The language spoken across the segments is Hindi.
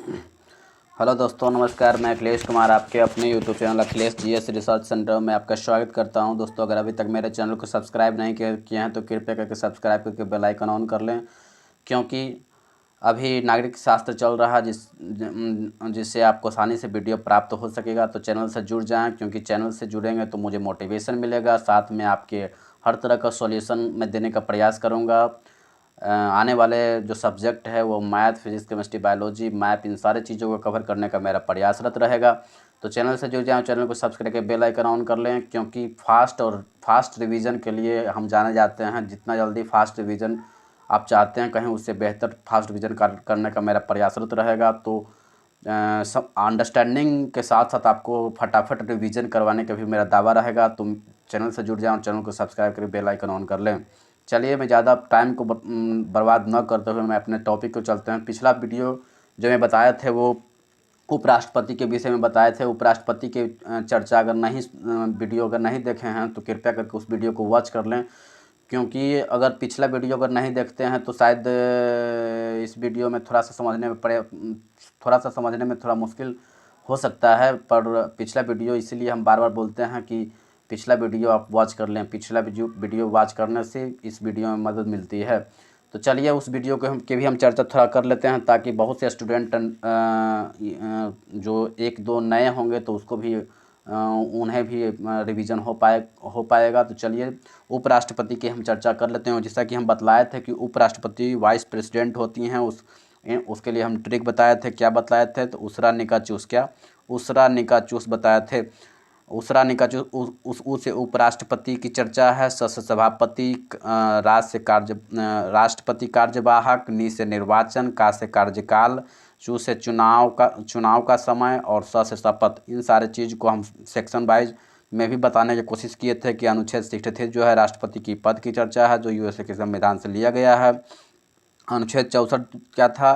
हेलो दोस्तों, नमस्कार। मैं अखिलेश कुमार आपके अपने YouTube channel Akhilesh GS research centre में आपका स्वागत करता हूं। दोस्तों, अगर अभी तक मेरे चैनल को सब्सक्राइब नहीं किए हैं तो कृपया करके सब्सक्राइब करके बेल आइकन ऑन कर लें, क्योंकि अभी नागरिक शास्त्र चल रहा है जिससे आपको आसानी से वीडियो प्राप्त हो सकेगा। तो चैनल से जुड़ जाएं, क्योंकि चैनल से जुड़ेंगे तो मुझे मोटिवेशन मिलेगा। साथ में आपके हर तरह का सॉल्यूशन मैं देने का प्रयास करूँगा। आने वाले जो सब्जेक्ट है वो math, physics, chemistry, biology, math, इन सारे चीज़ों को कवर करने का मेरा प्रयासरत रहेगा। तो चैनल से जुड़ जाएं, चैनल को सब्सक्राइब करके बेल आइकन ऑन कर लें, क्योंकि फास्ट रिवीजन के लिए हम जाने जाते हैं। जितना जल्दी फास्ट रिवीजन आप चाहते हैं, कहीं उससे बेहतर फास्ट रिवीजन करने का मेरा प्रयासरत रहेगा। तो सब अंडरस्टैंडिंग के साथ साथ आपको फटाफट रिवीजन करवाने का भी मेरा दावा रहेगा। तुम चैनल से जुड़ जाओ, चैनल को सब्सक्राइब करके बेल आइकन ऑन कर लें। चलिए, मैं ज़्यादा टाइम को बर्बाद न करते हुए मैं अपने टॉपिक को चलते हैं। पिछला वीडियो जो मैं बताए थे वो उपराष्ट्रपति के विषय में बताए थे। उपराष्ट्रपति के चर्चा वीडियो अगर नहीं देखे हैं तो कृपया करके उस वीडियो को वॉच कर लें, क्योंकि अगर पिछला वीडियो अगर नहीं देखते हैं तो शायद इस वीडियो में थोड़ा सा समझने में थोड़ा मुश्किल हो सकता है। पर पिछला वीडियो इसीलिए हम बार बार बोलते हैं कि पिछला वीडियो आप वॉच कर लें। पिछला वीडियो वॉच करने से इस वीडियो में मदद मिलती है। तो चलिए, उस वीडियो के भी हम चर्चा थोड़ा कर लेते हैं, ताकि बहुत से स्टूडेंट जो एक दो नए होंगे तो उसको भी उन्हें भी रिवीजन हो पाएगा। तो चलिए, उपराष्ट्रपति की हम चर्चा कर लेते हैं। जैसा कि हम बतलाए थे कि उपराष्ट्रपति वाइस प्रेसिडेंट होती हैं, उसके लिए हम ट्रिक बताए थे। क्या बतलाए थे? तो उसरा निका चूस बताए थे। उसरा निका चूस उस उपराष्ट्रपति की चर्चा है। स से सभापति, राष्ट्रपति कार्यवाहक, नि से निर्वाचन, का से कार्यकाल, चू से चुनाव का समय, और स से शपथ। इन सारे चीज़ को हम सेक्शन वाइज में भी बताने की कोशिश किए थे कि अनुच्छेद 63 जो है राष्ट्रपति की पद की चर्चा है, जो यूएसए के संविधान से लिया गया है। अनुच्छेद 64 क्या था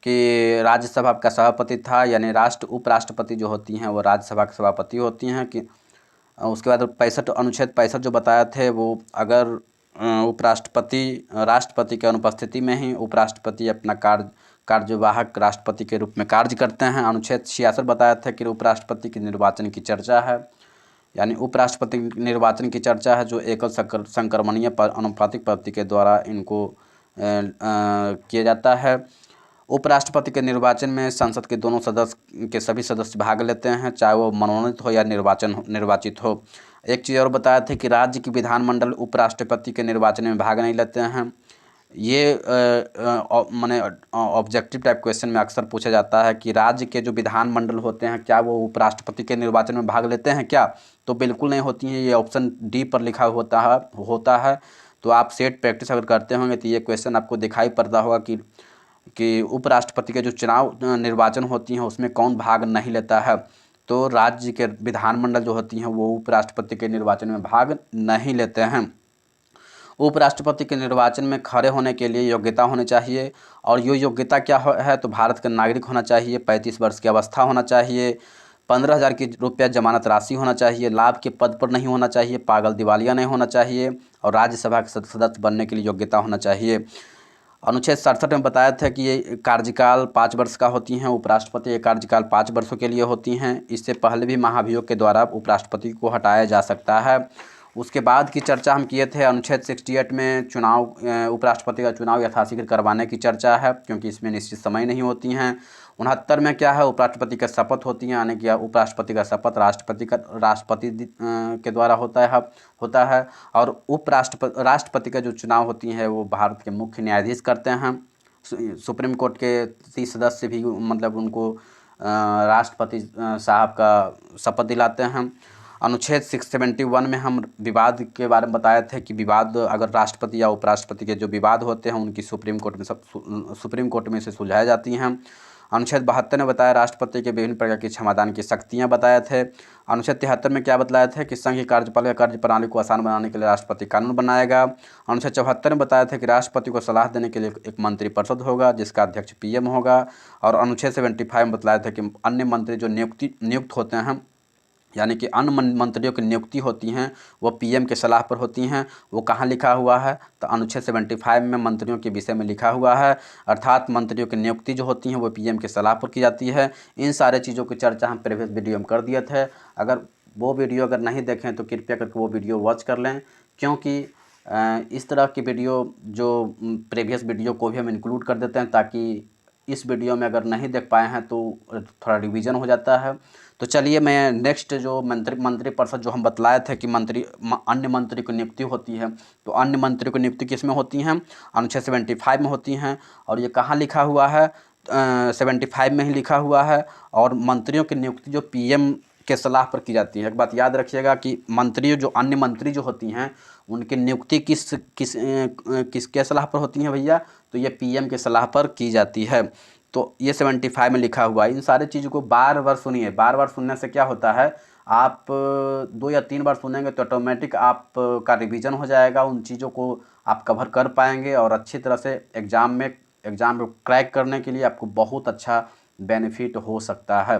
कि राज्यसभा का सभापति था, यानी उपराष्ट्रपति जो होती हैं वो राज्यसभा के सभापति होती हैं। कि उसके बाद अनुच्छेद 65 जो बताए थे वो अगर राष्ट्रपति के अनुपस्थिति में ही उपराष्ट्रपति अपना कार्यवाहक राष्ट्रपति के रूप में कार्य करते हैं। अनुच्छेद 66 बताया था कि उपराष्ट्रपति के निर्वाचन की चर्चा है, यानी उपराष्ट्रपति निर्वाचन की चर्चा है, जो एकल संक्रमणीय अनुपातिक पद्धति के द्वारा इनको किया जाता है। उपराष्ट्रपति के निर्वाचन में संसद के सभी सदस्य भाग लेते हैं, चाहे वो मनोनीत हो या निर्वाचित हो। एक चीज़ और बताया था कि राज्य की विधानमंडल उपराष्ट्रपति के निर्वाचन में भाग नहीं लेते हैं। ये माने ऑब्जेक्टिव टाइप क्वेश्चन में अक्सर पूछा जाता है कि राज्य के जो विधानमंडल होते हैं क्या वो उपराष्ट्रपति के निर्वाचन में भाग लेते हैं क्या? तो बिल्कुल नहीं होती हैं। ये ऑप्शन डी पर लिखा होता है। तो आप सेट प्रैक्टिस अगर करते होंगे तो ये क्वेश्चन आपको दिखाई पड़ता होगा कि उपराष्ट्रपति के जो निर्वाचन होती हैं उसमें कौन भाग नहीं लेता है। तो राज्य के विधानमंडल जो होती हैं वो उपराष्ट्रपति के निर्वाचन में भाग नहीं लेते हैं। उपराष्ट्रपति के निर्वाचन में खड़े होने के लिए योग्यता होनी चाहिए, और ये योग्यता क्या है? तो भारत का नागरिक होना चाहिए, 35 वर्ष की अवस्था होना चाहिए, 15,000 की रुपया जमानत राशि होना चाहिए, लाभ के पद पर नहीं होना चाहिए, पागल दिवालिया नहीं होना चाहिए, और राज्यसभा के सदस्य बनने के लिए योग्यता होना चाहिए। अनुच्छेद 67 में बताया था कि ये कार्यकाल 5 वर्ष का होती हैं। उपराष्ट्रपति के कार्यकाल 5 वर्षों के लिए होती हैं। इससे पहले भी महाभियोग के द्वारा उपराष्ट्रपति को हटाया जा सकता है। उसके बाद की चर्चा हम किए थे। अनुच्छेद 68 में उपराष्ट्रपति का चुनाव यथाशीघ्र करवाने की चर्चा है, क्योंकि इसमें निश्चित समय नहीं होती हैं। 69 में क्या है? उपराष्ट्रपति का शपथ होती है, यानी कि उपराष्ट्रपति का शपथ राष्ट्रपति के द्वारा होता है। और राष्ट्रपति का जो चुनाव होती है वो भारत के मुख्य न्यायाधीश करते हैं। सुप्रीम कोर्ट के 30 सदस्य भी मतलब उनको राष्ट्रपति साहब का शपथ दिलाते हैं। अनुच्छेद 671 में हम विवाद के बारे में बताए थे कि विवाद अगर राष्ट्रपति या उपराष्ट्रपति के जो विवाद होते हैं उनकी सुप्रीम कोर्ट में से सुलझाई जाती हैं। अनुच्छेद 72 ने बताया राष्ट्रपति के विभिन्न प्रकार की क्षमादान की शक्तियाँ बताए थे। अनुच्छेद 73 में क्या बतलाया था कि संघ की कार्यपालिका कार्य प्रणाली को आसान बनाने के लिए राष्ट्रपति कानून बनाएगा। अनुच्छेद 74 में बताया था कि राष्ट्रपति को सलाह देने के लिए एक मंत्रिपरिषद होगा जिसका अध्यक्ष पीएम होगा। और अनुच्छेद 75 में बतलाया था कि अन्य मंत्री जो नियुक्त होते हैं यानी कि अन्य मंत्रियों की नियुक्ति होती हैं वो पीएम के सलाह पर होती हैं। वो कहाँ लिखा हुआ है? तो अनुच्छेद 75 में मंत्रियों के विषय में लिखा हुआ है। अर्थात मंत्रियों की नियुक्ति जो होती हैं वो पीएम के सलाह पर की जाती है। इन सारे चीज़ों की चर्चा हम प्रीवियस वीडियो में कर दिए थे। अगर वो वीडियो अगर नहीं देखें तो कृपया करके वो वीडियो वॉच कर लें, क्योंकि इस तरह की वीडियो जो प्रीवियस वीडियो को भी हम इंक्लूड कर देते हैं, ताकि इस वीडियो में अगर नहीं देख पाए हैं तो थोड़ा रिवीजन हो जाता है। तो चलिए मैं नेक्स्ट जो मंत्रिपरिषद जो हम बतलाए थे कि अन्य मंत्री की नियुक्ति होती है, तो अन्य मंत्री की नियुक्ति किस में होती हैं? अनुच्छेद 75 में होती हैं। और ये कहाँ लिखा हुआ है? 75 में ही लिखा हुआ है। और मंत्रियों की नियुक्ति जो पीएम के सलाह पर की जाती है। एक बात याद रखिएगा कि अन्य मंत्री जो होती हैं उनकी नियुक्ति किसके सलाह पर होती हैं भैया? तो ये पीएम के सलाह पर की जाती है। तो ये 75 में लिखा हुआ है। इन सारी चीज़ों को बार बार सुनिए। बार बार सुनने से क्या होता है, आप 2 या 3 बार सुनेंगे तो ऑटोमेटिक आपका रिवीजन हो जाएगा, उन चीज़ों को आप कवर कर पाएंगे और अच्छी तरह से एग्ज़ाम में क्रैक करने के लिए आपको बहुत अच्छा बेनिफिट हो सकता है।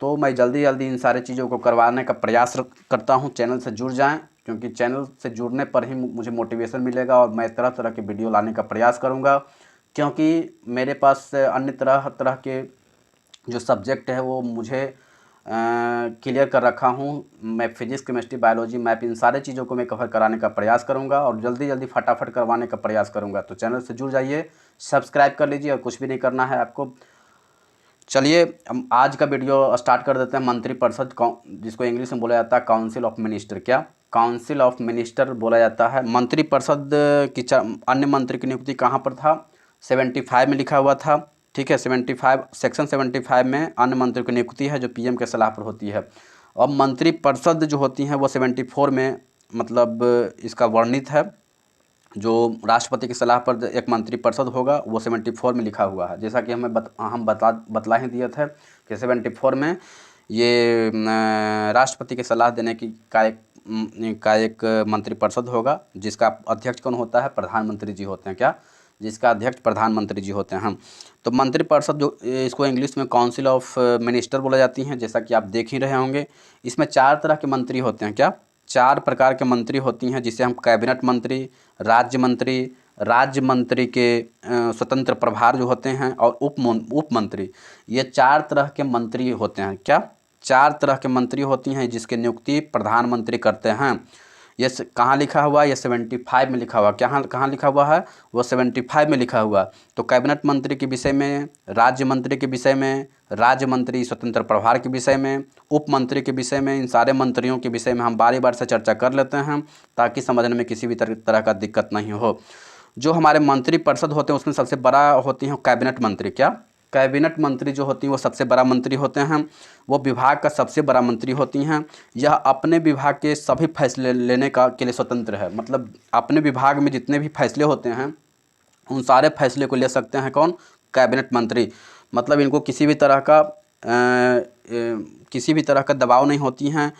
तो मैं जल्दी जल्दी इन सारी चीज़ों को करवाने का प्रयास करता हूँ। चैनल से जुड़ जाएं, क्योंकि चैनल से जुड़ने पर ही मुझे मोटिवेशन मिलेगा और मैं तरह तरह के वीडियो लाने का प्रयास करूँगा, क्योंकि मेरे पास अन्य तरह तरह के जो सब्जेक्ट है वो मुझे क्लियर कर रखा हूँ। मैं फिजिक्स, केमिस्ट्री, बायोलॉजी, मैथ, इन सारे चीज़ों को मैं कवर कराने का प्रयास करूँगा और जल्दी जल्दी फटाफट करवाने का प्रयास करूँगा। तो चैनल से जुड़ जाइए, सब्सक्राइब कर लीजिए और कुछ भी नहीं करना है आपको। चलिए हम आज का वीडियो स्टार्ट कर देते हैं। मंत्रिपरिषद, जिसको इंग्लिश में बोला जाता है काउंसिल ऑफ मिनिस्टर। क्या काउंसिल ऑफ मिनिस्टर बोला जाता है। मंत्रिपरिषद की अन्य मंत्री की नियुक्ति कहाँ पर था? 75 में लिखा हुआ था। ठीक है, 75 सेक्शन 75 में अन्य मंत्री की नियुक्ति है जो पीएम के सलाह पर होती है। और मंत्रिपरिषद जो होती हैं वो 74 में मतलब इसका वर्णित है। जो राष्ट्रपति की सलाह पर एक मंत्रिपरिषद होगा वो 74 में लिखा हुआ है। जैसा कि हम बतला ही दिए थे कि 74 में ये राष्ट्रपति की सलाह देने का एक मंत्रिपरिषद होगा, जिसका अध्यक्ष कौन होता है? प्रधानमंत्री जी होते हैं। क्या? जिसका अध्यक्ष प्रधानमंत्री जी होते हैं। तो मंत्रिपरिषद जो इसको इंग्लिश में काउंसिल ऑफ मिनिस्टर बोला जाती हैं, जैसा कि आप देख ही रहे होंगे। इसमें 4 तरह के मंत्री होते हैं। क्या? 4 प्रकार के मंत्री होती हैं, जिसे हम कैबिनेट मंत्री, राज्य मंत्री के स्वतंत्र प्रभार जो होते हैं, और उप मंत्री। ये 4 तरह के मंत्री होते हैं। क्या? 4 तरह के मंत्री होती हैं जिसकी नियुक्ति प्रधानमंत्री करते हैं। ये कहाँ लिखा हुआ है? ये 75 में लिखा हुआ। कहाँ लिखा हुआ है? वो 75 में लिखा हुआ। तो कैबिनेट मंत्री के विषय में, राज्य मंत्री के विषय में, राज्य मंत्री स्वतंत्र प्रभार के विषय में, उप मंत्री के विषय में, इन सारे मंत्रियों के विषय में हम बारी बार से चर्चा कर लेते हैं, ताकि समझने में किसी भी तरह का दिक्कत नहीं हो। जो हमारे मंत्रिपरिषद होते हैं उसमें सबसे बड़ा होती हैं कैबिनेट मंत्री। क्या? कैबिनेट मंत्री जो होती हैं वो सबसे बड़ा मंत्री होते हैं। वो विभाग का सबसे बड़ा मंत्री होती हैं। यह अपने विभाग के सभी फैसले लेने के लिए स्वतंत्र है। मतलब अपने विभाग में जितने भी फैसले होते हैं उन सारे फैसले को ले सकते हैं कौन? कैबिनेट मंत्री। मतलब इनको किसी भी तरह का दबाव नहीं होती हैं,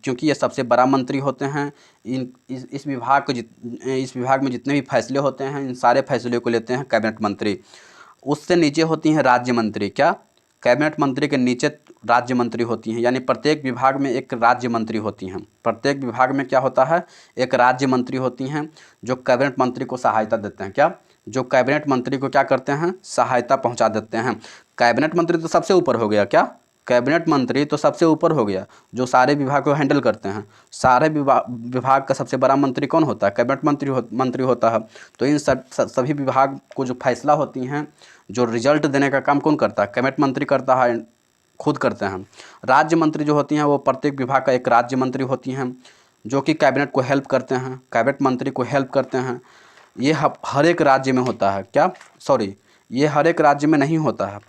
क्योंकि ये सबसे बड़ा मंत्री होते हैं। इस विभाग में जितने भी फैसले होते हैं इन सारे फैसले को लेते हैं कैबिनेट मंत्री। उससे नीचे होती हैं राज्य मंत्री। क्या? कैबिनेट मंत्री के नीचे राज्य मंत्री होती हैं, यानी प्रत्येक विभाग में एक राज्य मंत्री होती हैं। प्रत्येक विभाग में क्या होता है? एक राज्य मंत्री होती हैं जो कैबिनेट मंत्री को सहायता देते हैं। क्या? जो कैबिनेट मंत्री को क्या करते हैं? सहायता पहुंचा देते हैं। कैबिनेट मंत्री तो सबसे ऊपर हो गया। क्या? कैबिनेट मंत्री तो सबसे ऊपर हो गया, जो सारे विभाग को हैंडल करते हैं। सारे विभाग का सबसे बड़ा मंत्री कौन होता है? कैबिनेट मंत्री होता है। तो इन सभी विभाग को जो फैसला होती हैं, जो रिजल्ट देने का काम कौन करता है? कैबिनेट मंत्री करता है, खुद करते हैं। राज्य मंत्री जो होती हैं वो प्रत्येक विभाग का एक राज्य मंत्री होती हैं, जो कि कैबिनेट को हेल्प करते हैं, कैबिनेट मंत्री को हेल्प करते हैं। ये हर एक राज्य में होता है। क्या? ये हर एक राज्य में नहीं होता है।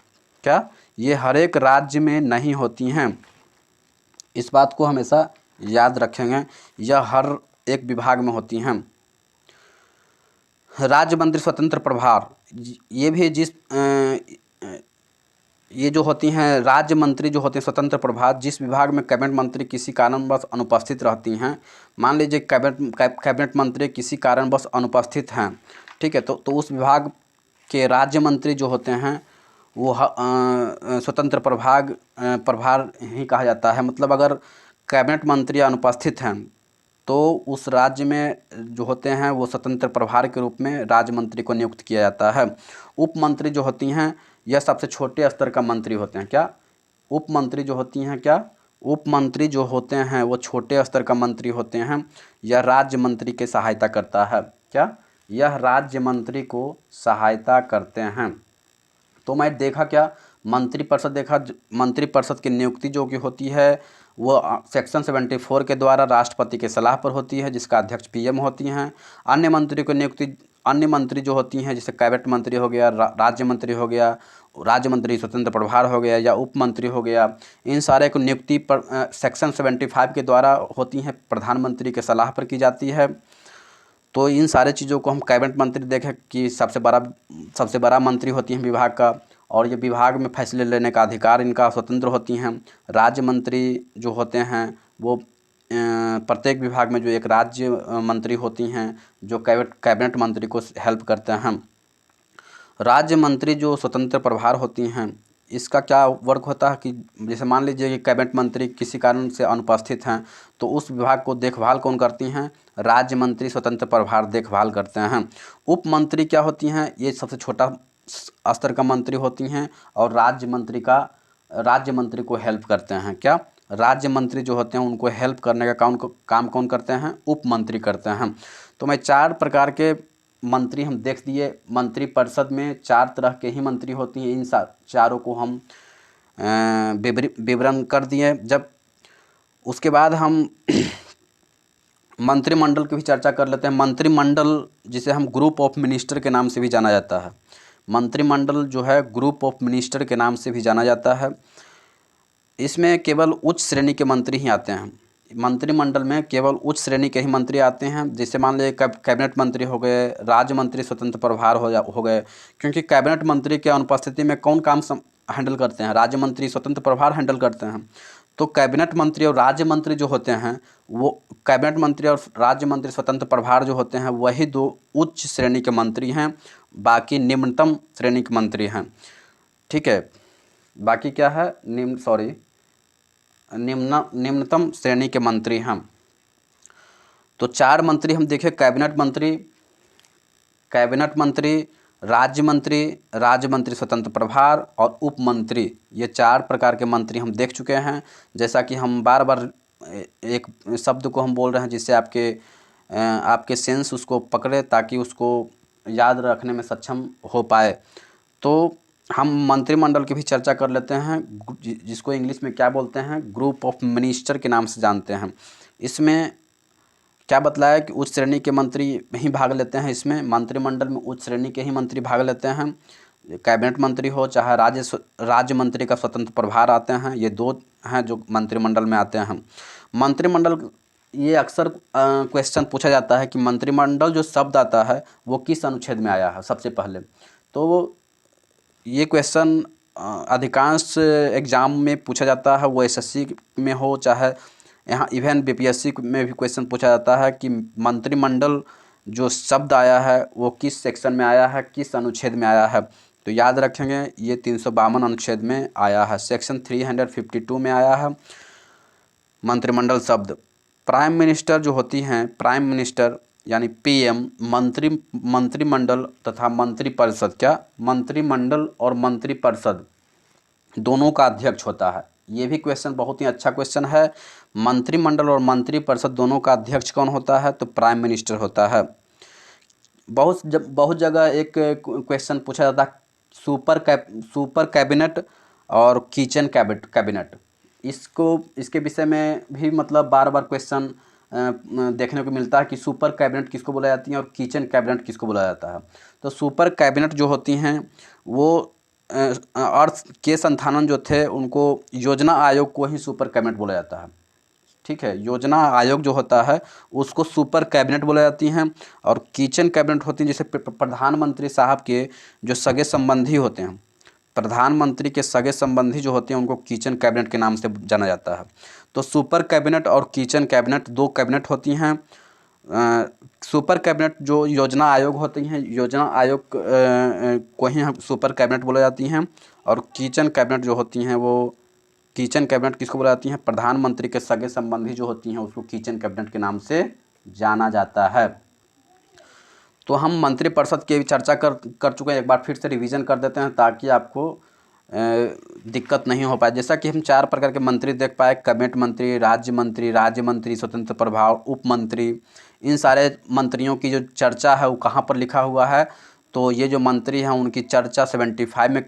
क्या? ये हर एक राज्य में नहीं होती हैं। इस बात को हमेशा याद रखेंगे। यह हर एक विभाग में होती हैं। राज्य मंत्री स्वतंत्र प्रभार, ये भी ये जो होती हैं राज्य मंत्री जो होते हैं स्वतंत्र प्रभार, जिस विभाग में कैबिनेट मंत्री किसी कारणवश अनुपस्थित रहती हैं। मान लीजिए कैबिनेट मंत्री किसी कारणवश अनुपस्थित हैं, ठीक है, तो उस विभाग के राज्य मंत्री जो होते हैं वो स्वतंत्र प्रभार ही कहा जाता है। मतलब अगर कैबिनेट मंत्री अनुपस्थित हैं तो उस राज्य में जो होते हैं वो स्वतंत्र प्रभार के रूप में राज्य मंत्री को नियुक्त किया जाता है। उप मंत्री जो होती हैं यह सबसे छोटे स्तर का मंत्री होते हैं। क्या उप मंत्री जो होती हैं, क्या उप मंत्री जो होते हैं वो छोटे स्तर का मंत्री होते हैं। यह राज्य मंत्री की सहायता करता है। क्या यह राज्य मंत्री को सहायता करते हैं। तो मैं देखा क्या मंत्रिपरिषद देखा, मंत्रिपरिषद की नियुक्ति जो कि होती है वो सेक्शन 74 के द्वारा राष्ट्रपति के सलाह पर होती है, जिसका अध्यक्ष पीएम होती हैं। अन्य मंत्री को नियुक्ति, अन्य मंत्री जो होती हैं जैसे कैबिनेट मंत्री हो गया, राज्य मंत्री हो गया, राज्य मंत्री स्वतंत्र प्रभार हो गया या उप मंत्री हो गया, इन सारे को नियुक्ति पर सेक्शन 75 के द्वारा होती हैं, प्रधानमंत्री के सलाह पर की जाती है। तो इन सारे चीज़ों को हम कैबिनेट मंत्री देखें कि सबसे बड़ा मंत्री होती हैं विभाग का, और ये विभाग में फैसले लेने का अधिकार इनका स्वतंत्र होती हैं। राज्य मंत्री जो होते हैं वो प्रत्येक विभाग में जो एक राज्य मंत्री होती हैं जो कैबिनेट मंत्री को हेल्प करते हैं। राज्य मंत्री जो स्वतंत्र प्रभार होती हैं इसका क्या वर्क होता है कि जैसे मान लीजिए कि कैबिनेट मंत्री किसी कारण से अनुपस्थित हैं तो उस विभाग को देखभाल कौन करती हैं, राज्य मंत्री स्वतंत्र प्रभार देखभाल करते हैं। उप मंत्री क्या होती हैं, ये सबसे छोटा स्तर का मंत्री होती हैं और राज्य मंत्री को हेल्प करते हैं। क्या राज्य मंत्री जो होते हैं उनको हेल्प करने का काम कौन करते हैं, उप मंत्री करते हैं। तो मैं 4 प्रकार के मंत्री हम देख दिए। मंत्रिपरिषद में 4 तरह के ही मंत्री होती हैं, इन चारों को हम विवरण कर दिए। जब उसके बाद हम मंत्रिमंडल की भी चर्चा कर लेते हैं। मंत्रिमंडल जिसे हम ग्रुप ऑफ मिनिस्टर के नाम से भी जाना जाता है, मंत्रिमंडल जो है ग्रुप ऑफ मिनिस्टर के नाम से भी जाना जाता है। इसमें केवल उच्च श्रेणी के मंत्री ही आते हैं। मंत्रिमंडल में केवल उच्च श्रेणी के ही मंत्री आते हैं। जैसे मान लीजिए कैबिनेट मंत्री हो गए, राज्य मंत्री स्वतंत्र प्रभार हो गए, क्योंकि कैबिनेट मंत्री के अनुपस्थिति में कौन काम हैंडल करते हैं, राज्य मंत्री स्वतंत्र प्रभार हैंडल करते हैं। तो कैबिनेट मंत्री और राज्य मंत्री जो होते हैं वो कैबिनेट मंत्री और राज्य मंत्री स्वतंत्र प्रभार जो होते हैं वही 2 उच्च श्रेणी के मंत्री हैं, बाकी निम्नतम श्रेणी के मंत्री हैं। ठीक है, बाकी क्या है, निम्नतम श्रेणी के मंत्री हैं। तो 4 मंत्री हम देखें, कैबिनेट मंत्री, राज्य मंत्री स्वतंत्र प्रभार और उप मंत्री, ये 4 प्रकार के मंत्री हम देख चुके हैं। जैसा कि हम बार बार एक शब्द को हम बोल रहे हैं जिससे आपके सेंस उसको पकड़े ताकि उसको याद रखने में सक्षम हो पाए। तो हम मंत्रिमंडल की भी चर्चा कर लेते हैं, जिसको इंग्लिश में क्या बोलते हैं, ग्रुप ऑफ मिनिस्टर के नाम से जानते हैं। इसमें क्या बतलाया कि उच्च श्रेणी के मंत्री ही भाग लेते हैं। इसमें मंत्रिमंडल में उच्च श्रेणी के ही मंत्री भाग लेते हैं, कैबिनेट मंत्री हो चाहे राज्य मंत्री का स्वतंत्र प्रभार आते हैं, ये 2 हैं जो मंत्रिमंडल में आते हैं। मंत्रिमंडल, ये अक्सर क्वेश्चन पूछा जाता है कि मंत्रिमंडल जो शब्द आता है वो किस अनुच्छेद में आया है सबसे पहले। तो ये क्वेश्चन अधिकांश एग्ज़ाम में पूछा जाता है, वो एसएससी में हो चाहे यहाँ इवन बीपीएससी में भी क्वेश्चन पूछा जाता है कि मंत्रिमंडल जो शब्द आया है वो किस सेक्शन में आया है, किस अनुच्छेद में आया है। तो याद रखेंगे ये 352 अनुच्छेद में आया है, सेक्शन 352 में आया है मंत्रिमंडल शब्द। प्राइम मिनिस्टर जो होती हैं, प्राइम मिनिस्टर यानी पीएम, मंत्रिमंडल तथा मंत्रिपरिषद, क्या मंत्रिमंडल और मंत्रिपरिषद दोनों का अध्यक्ष होता है। ये भी क्वेश्चन बहुत ही अच्छा क्वेश्चन है। मंत्रिमंडल और मंत्रिपरिषद दोनों का अध्यक्ष कौन होता है, तो प्राइम मिनिस्टर होता है। बहुत जगह एक क्वेश्चन पूछा जाता है सुपर कैबिनेट और किचन कैबिनेट। इसके विषय में भी मतलब बार बार क्वेश्चन देखने को मिलता है कि सुपर कैबिनेट किसको बोला जाती है और किचन कैबिनेट किसको बोला जाता है। तो सुपर कैबिनेट जो होती हैं वो अर्थ के संस्थानन जो थे उनको योजना आयोग को ही सुपर कैबिनेट बोला जाता है। ठीक है, योजना आयोग जो होता है उसको सुपर कैबिनेट बोला जाती हैं। और किचन कैबिनेट होती है जैसे प्रधानमंत्री साहब के जो सगे संबंधी होते हैं, प्रधानमंत्री के सगे संबंधी जो होते हैं उनको किचन कैबिनेट के नाम से जाना जाता है। तो सुपर कैबिनेट और किचन कैबिनेट 2 कैबिनेट होती हैं। सुपर कैबिनेट जो योजना आयोग होती हैं, योजना आयोग को ही हम सुपर कैबिनेट बोला जाती हैं। और किचन कैबिनेट जो होती हैं वो किचन कैबिनेट किसको बुलाती हैं? प्रधानमंत्री के सगे संबंधी जो होती हैं उसको किचन कैबिनेट के नाम से जाना जाता है। तो हम मंत्रिपरिषद की भी चर्चा कर चुके हैं, एक बार फिर से रिवीजन कर देते हैं ताकि आपको दिक्कत नहीं हो पाए। जैसा कि हम 4 प्रकार के मंत्री देख पाए, कैबिनेट मंत्री, राज्य मंत्री, स्वतंत्र प्रभार, उप मंत्री। इन सारे मंत्रियों की जो चर्चा है वो कहाँ पर लिखा हुआ है? तो ये जो मंत्री हैं उनकी चर्चा 75 में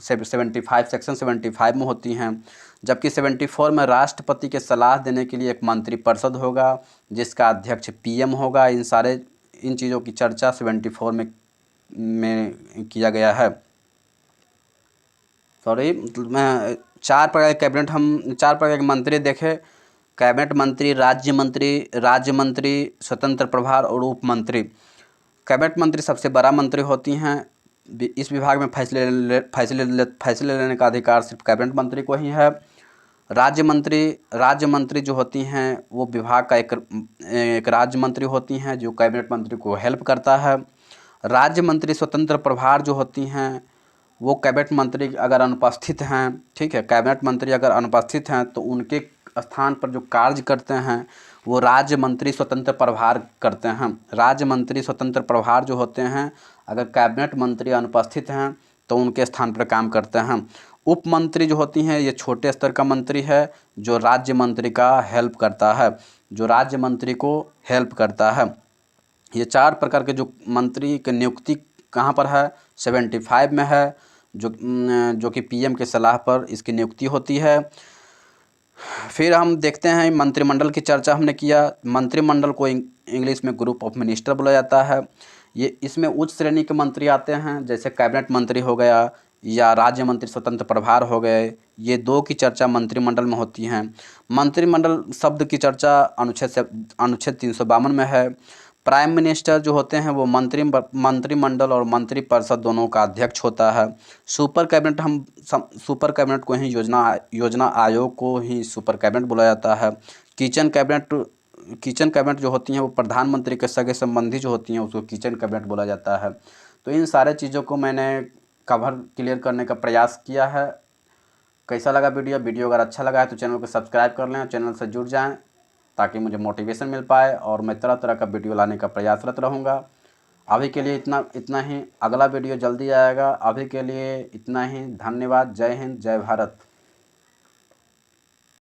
75 सेक्शन 75 में होती हैं, जबकि 74 में राष्ट्रपति के सलाह देने के लिए एक मंत्रिपरिषद होगा जिसका अध्यक्ष पीएम होगा। इन चीज़ों की चर्चा 74 में किया गया है। मैं 4 प्रकार के कैबिनेट, हम 4 प्रकार के मंत्री देखे, कैबिनेट मंत्री, राज्य मंत्री, स्वतंत्र प्रभार और उप मंत्री। कैबिनेट मंत्री सबसे बड़ा मंत्री होती हैं। इस विभाग में फैसले लेने का अधिकार सिर्फ कैबिनेट मंत्री को ही है। राज्य मंत्री जो होती हैं वो विभाग का एक राज्य मंत्री होती हैं जो कैबिनेट मंत्री को हेल्प करता है। राज्य मंत्री स्वतंत्र प्रभार जो होती हैं वो कैबिनेट मंत्री अगर अनुपस्थित हैं, ठीक है, कैबिनेट मंत्री अगर अनुपस्थित हैं तो उनके स्थान पर जो कार्य करते हैं वो राज्य मंत्री स्वतंत्र प्रभार करते हैं। राज्य मंत्री स्वतंत्र प्रभार जो होते हैं अगर कैबिनेट मंत्री अनुपस्थित हैं तो उनके स्थान पर काम करते हैं। उप मंत्री जो होती हैं ये छोटे स्तर का मंत्री है जो राज्य मंत्री का हेल्प करता है, जो राज्य मंत्री को हेल्प करता है। ये 4 प्रकार के जो मंत्री की नियुक्ति कहाँ पर है? 75 में है, जो कि पीएम के सलाह पर इसकी नियुक्ति होती है। फिर हम देखते हैं मंत्रिमंडल की चर्चा हमने किया। मंत्रिमंडल को इंग्लिश में ग्रुप ऑफ मिनिस्टर बोला जाता है। ये इसमें उच्च श्रेणी के मंत्री आते हैं, जैसे कैबिनेट मंत्री हो गया या राज्य मंत्री स्वतंत्र प्रभार हो गए। ये 2 की चर्चा मंत्रिमंडल में होती हैं। मंत्रिमंडल शब्द की चर्चा अनुच्छेद 352 में है। प्राइम मिनिस्टर जो होते हैं वो मंत्रिमंडल और मंत्रिपरिषद दोनों का अध्यक्ष होता है। सुपर कैबिनेट को ही योजना आयोग को ही सुपर कैबिनेट बोला जाता है। किचन कैबिनेट जो होती हैं वो प्रधानमंत्री के सगे संबंधी जो होती हैं उसको किचन कैबिनेट बोला जाता है। तो इन सारे चीज़ों को मैंने क्लियर करने का प्रयास किया है। कैसा लगा वीडियो अगर अच्छा लगा है तो चैनल को सब्सक्राइब कर लें, चैनल से जुड़ जाएं ताकि मुझे मोटिवेशन मिल पाए और मैं तरह तरह का वीडियो लाने का प्रयासरत रहूँगा। अभी के लिए इतना ही, अगला वीडियो जल्दी आएगा। अभी के लिए इतना ही, धन्यवाद। जय हिंद, जय भारत।